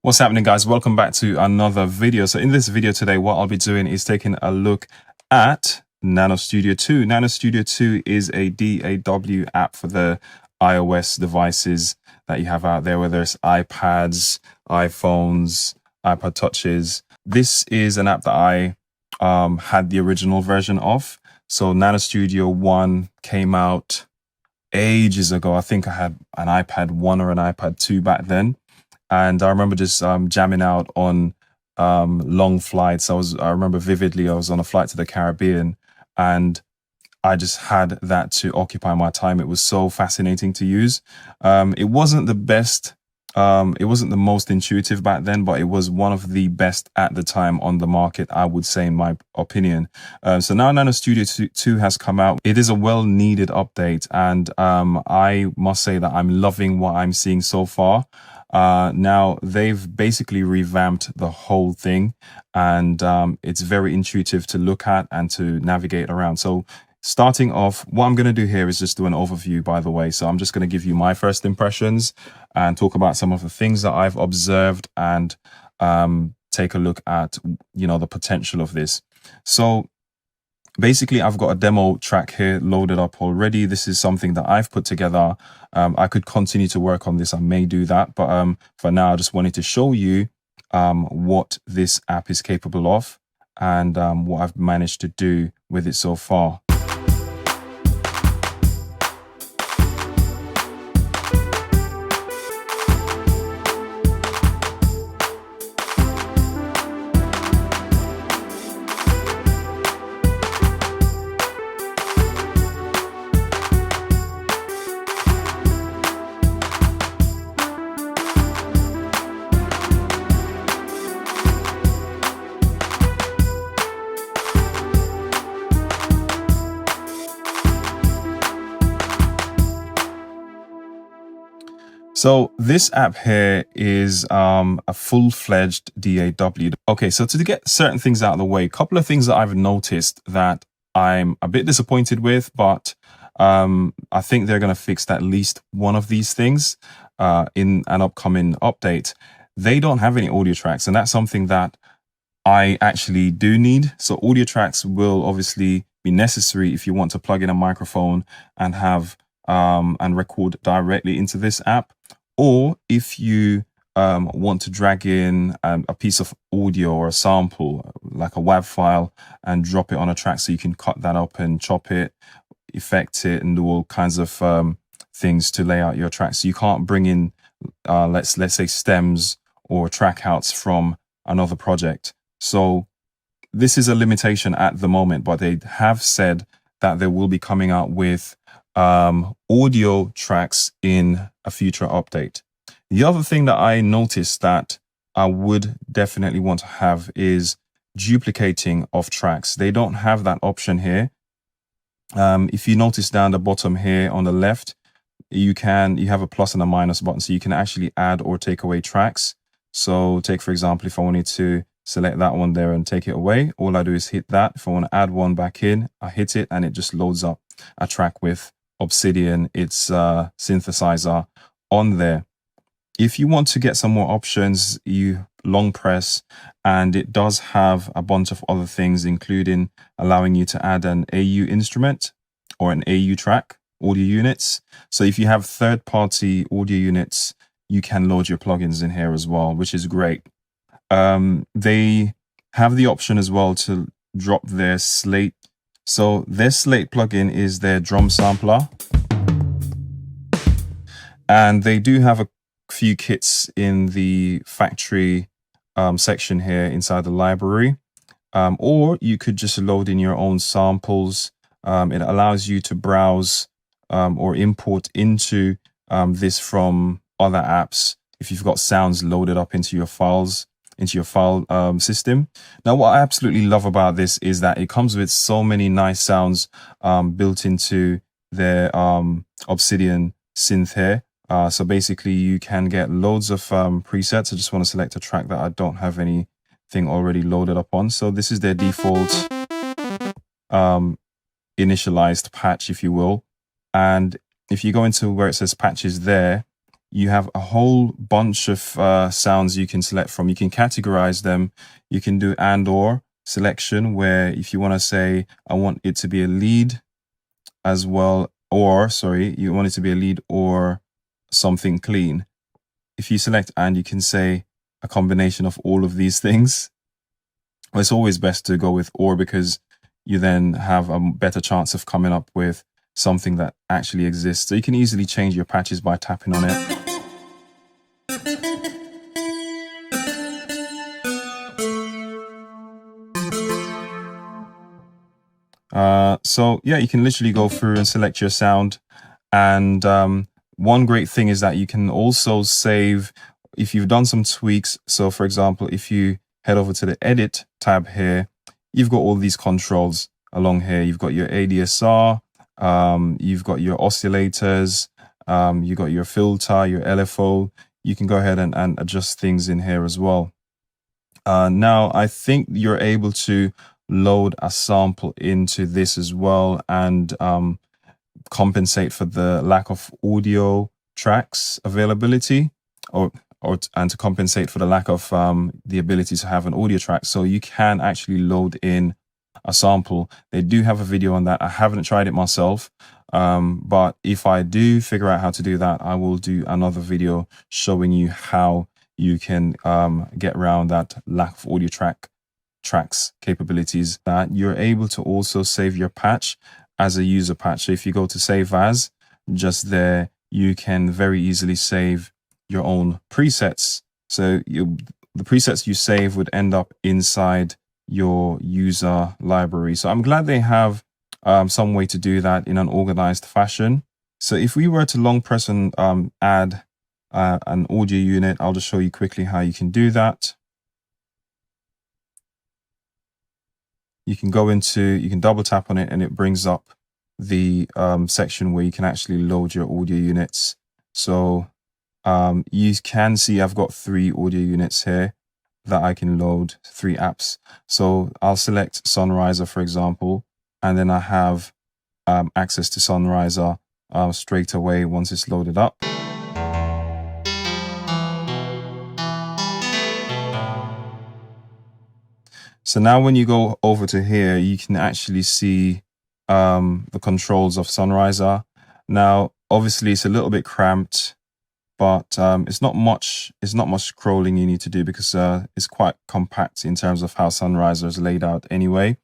What's happening, guys? Welcome back to another video. So in this video today, what I'll be doing is taking a look at NanoStudio 2. NanoStudio 2 is a DAW app for the iOS devices that you have out there, whether it's iPads, iPhones, iPod touches. This is an app that I had the original version of. So NanoStudio 1 came out ages ago. I think I had an iPad 1 or an iPad 2 back then. And I remember just jamming out on long flights. I remember vividly, I was on a flight to the Caribbean and I just had that to occupy my time. It was so fascinating to use. It wasn't the best, it wasn't the most intuitive back then, but it was one of the best at the time on the market, I would say, in my opinion. So now NanoStudio 2 has come out. It is a well-needed update, and I must say that I'm loving what I'm seeing so far. Now they've basically revamped the whole thing, and it's very intuitive to look at and to navigate around. So starting off, what I'm going to do here is just do an overview, by the way. So I'm just going to give you my first impressions and talk about some of the things that I've observed and take a look at, the potential of this. So basically, I've got a demo track here loaded up already. This is something that I've put together. I could continue to work on this. I may do that. But for now, I just wanted to show you what this app is capable of and what I've managed to do with it so far. So this app here is a full-fledged DAW. Okay, so to get certain things out of the way, a couple of things that I've noticed that I'm a bit disappointed with, but I think they're going to fix at least one of these things in an upcoming update. They don't have any audio tracks, and that's something that I actually do need. So audio tracks will obviously be necessary if you want to plug in a microphone and have and record directly into this app, or if you want to drag in a piece of audio or a sample, like a WAV file, and drop it on a track so you can cut that up and chop it, effect it, and do all kinds of things to lay out your track. So you can't bring in, let's say, stems or track outs from another project. So this is a limitation at the moment, but they have said that they will be coming out with audio tracks in a future update. The other thing that I noticed that I would definitely want to have is duplicating of tracks. They don't have that option here. If you notice down the bottom here on the left, you have a plus and a minus button, so you can actually add or take away tracks. So take, for example, if I wanted to select that one there and take it away, all I do is hit that. If I want to add one back in, I hit it and it just loads up a track with Obsidian, its synthesizer on there. If you want to get some more options, you long press, and it does have a bunch of other things, including allowing you to add an AU instrument or an AU track, audio units. So if you have third-party audio units, you can load your plugins in here as well, which is great. They have the option as well to drop their Slate. So their Slate plugin is their drum sampler, and they do have a few kits in the factory section here inside the library, or you could just load in your own samples. It allows you to browse or import into this from other apps if you've got sounds loaded up into your files, into your file system. Now, what I absolutely love about this is that it comes with so many nice sounds built into their Obsidian synth here. So basically, you can get loads of presets. I just want to select a track that I don't have anything already loaded up on. So this is their default initialized patch, if you will. And if you go into where it says patches there, you have a whole bunch of sounds you can select from. You can categorize them. You can do and/or selection, where if you want to say, I want it to be a lead as well, or sorry, you want it to be a lead or something clean. If you select and, you can say a combination of all of these things. Well, it's always best to go with or, because you then have a better chance of coming up with something that actually exists. So you can easily change your patches by tapping on it. So yeah, you can literally go through and select your sound. And one great thing is that you can also save if you've done some tweaks. So for example, if you head over to the edit tab here, you've got all these controls along here. You've got your ADSR, you've got your oscillators, you've got your filter, your LFO. You can go ahead and adjust things in here as well. Now, I think you're able to load a sample into this as well, and compensate for the lack of audio tracks availability, and to compensate for the lack of the ability to have an audio track. So you can actually load in a sample. They do have a video on that. I haven't tried it myself, but if I do figure out how to do that, I will do another video showing you how you can get around that lack of audio tracks capabilities. That you're able to also save your patch as a user patch. So if you go to save as, just there, you can very easily save your own presets. So the presets you save would end up inside your user library. So I'm glad they have some way to do that in an organized fashion. So if we were to long press and add an audio unit, I'll just show you quickly how you can do that. You can double tap on it, and it brings up the section where you can actually load your audio units. So you can see I've got 3 audio units here that I can load, 3 apps. So I'll select Sunriser, for example, and then I have access to Sunriser straight away once it's loaded up. So now when you go over to here, you can actually see the controls of Sunriser. Now, obviously, it's a little bit cramped, but it's not much scrolling you need to do, because it's quite compact in terms of how Sunriser is laid out anyway.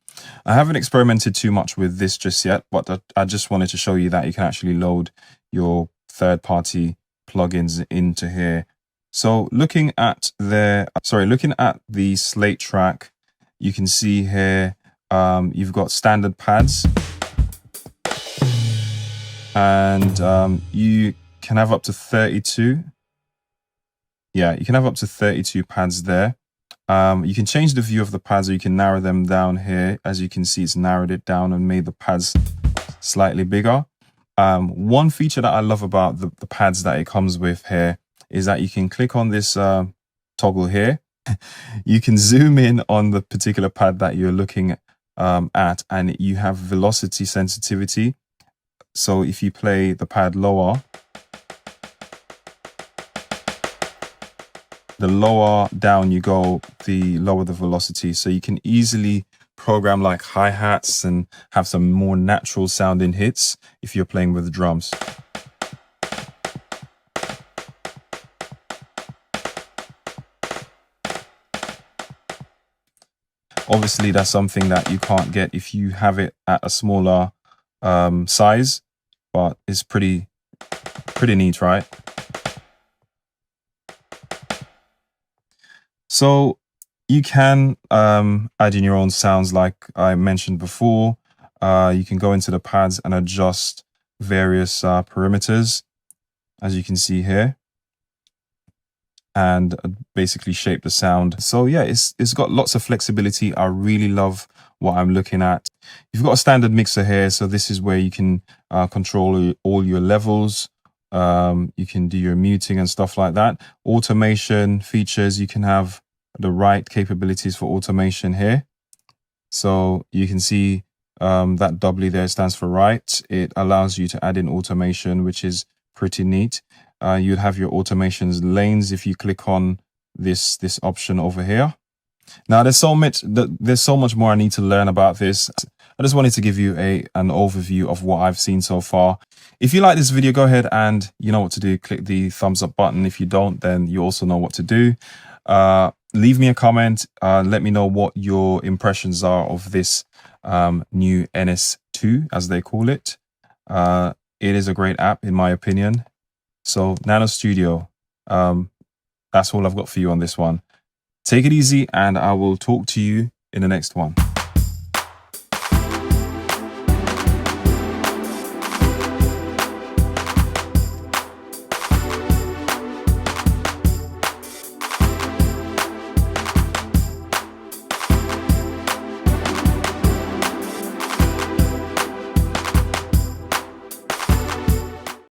I haven't experimented too much with this just yet, but I just wanted to show you that you can actually load your third-party plugins into here. So looking at the slate track, you can see here you've got standard pads, and you can have up to 32. Yeah, you can have up to 32 pads there. You can change the view of the pads, or you can narrow them down here. As you can see, it's narrowed it down and made the pads slightly bigger. One feature that I love about the pads that it comes with here is that you can click on this toggle here. You can zoom in on the particular pad that you're looking at, and you have velocity sensitivity. So if you play the pad lower, the lower down you go, the lower the velocity. So you can easily program like hi-hats and have some more natural sounding hits if you're playing with the drums. Obviously, that's something that you can't get if you have it at a smaller size, but it's pretty neat, right? So you can add in your own sounds like I mentioned before. You can go into the pads and adjust various parameters, as you can see here, and basically shape the sound. So yeah, it's got lots of flexibility. I really love what I'm looking at. You've got a standard mixer here, so this is where you can control all your levels. You can do your muting and stuff like that. Automation features, you can have the right capabilities for automation here. So you can see that W there stands for right. It allows you to add in automation, which is pretty neat. you'd have your automations lanes if you click on this option over here. Now there's so much more I need to learn about this. I just wanted to give you an overview of what I've seen so far. If you like this video, go ahead and you know what to do. Click the thumbs up button. If you don't, then you also know what to do. Leave me a comment. Let me know what your impressions are of this new NS2, as they call it. It is a great app, in my opinion. So NanoStudio, that's all I've got for you on this one. Take it easy, and I will talk to you in the next one.